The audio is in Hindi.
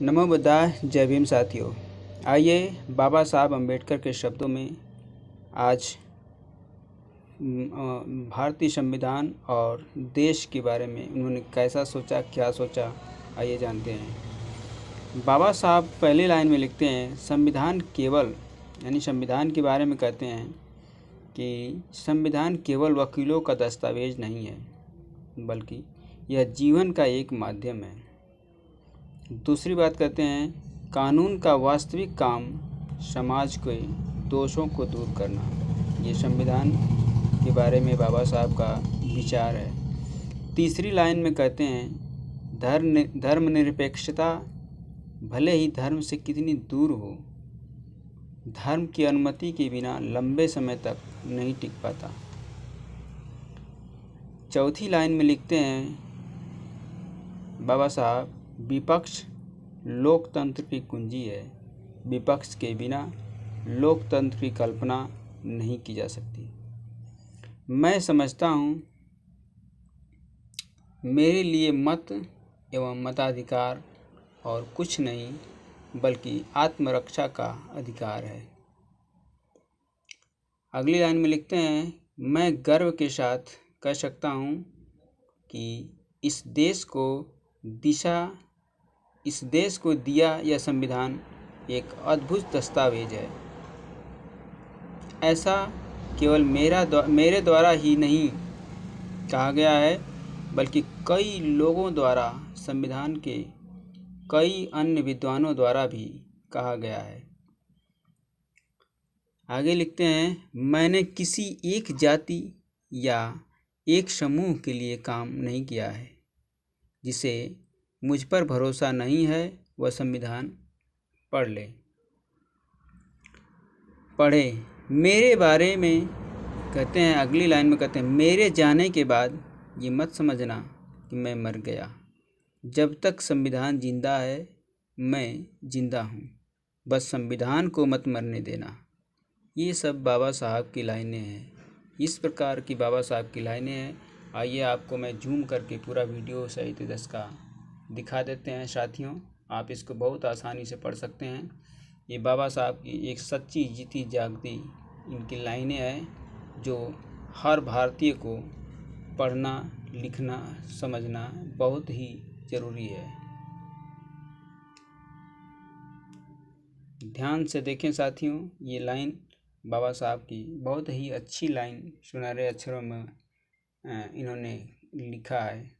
नमो बुद्धाय। जय भीम साथियों। आइए बाबा साहब अम्बेडकर के शब्दों में आज भारतीय संविधान और देश के बारे में उन्होंने कैसा सोचा, क्या सोचा, आइए जानते हैं। बाबा साहब पहली लाइन में लिखते हैं, संविधान केवल, यानी संविधान के बारे में कहते हैं कि संविधान केवल वकीलों का दस्तावेज नहीं है, बल्कि यह जीवन का एक माध्यम है। दूसरी बात कहते हैं, कानून का वास्तविक काम समाज के दोषों को दूर करना। ये संविधान के बारे में बाबा साहब का विचार है। तीसरी लाइन में कहते हैं, धर्मनिरपेक्षता भले ही धर्म से कितनी दूर हो, धर्म की अनुमति के बिना लंबे समय तक नहीं टिक पाता। चौथी लाइन में लिखते हैं बाबा साहब, विपक्ष लोकतंत्र की कुंजी है, विपक्ष के बिना लोकतंत्र की कल्पना नहीं की जा सकती। मैं समझता हूँ मेरे लिए मत एवं मताधिकार और कुछ नहीं बल्कि आत्मरक्षा का अधिकार है। अगली लाइन में लिखते हैं, मैं गर्व के साथ कह सकता हूँ कि इस देश को दिया यह संविधान एक अद्भुत दस्तावेज है। ऐसा केवल मेरे द्वारा ही नहीं कहा गया है, बल्कि कई लोगों द्वारा, संविधान के कई अन्य विद्वानों द्वारा भी कहा गया है। आगे लिखते हैं, मैंने किसी एक जाति या एक समूह के लिए काम नहीं किया है। जिसे मुझ पर भरोसा नहीं है वह संविधान पढ़े। मेरे बारे में कहते हैं, अगली लाइन में कहते हैं, मेरे जाने के बाद ये मत समझना कि मैं मर गया। जब तक संविधान जिंदा है मैं जिंदा हूँ, बस संविधान को मत मरने देना। ये सब बाबा साहब की लाइनें हैं। इस प्रकार की बाबा साहब की लाइनें हैं। आइए आपको मैं जूम करके पूरा वीडियो साहित्य दस का दिखा देते हैं साथियों। आप इसको बहुत आसानी से पढ़ सकते हैं। ये बाबा साहब की एक सच्ची जीती जागती इनकी लाइनें हैं, जो हर भारतीय को पढ़ना, लिखना, समझना बहुत ही ज़रूरी है। ध्यान से देखें साथियों, ये लाइन बाबा साहब की बहुत ही अच्छी लाइन सुनहरे अक्षरों में इन्होंने लिखा है।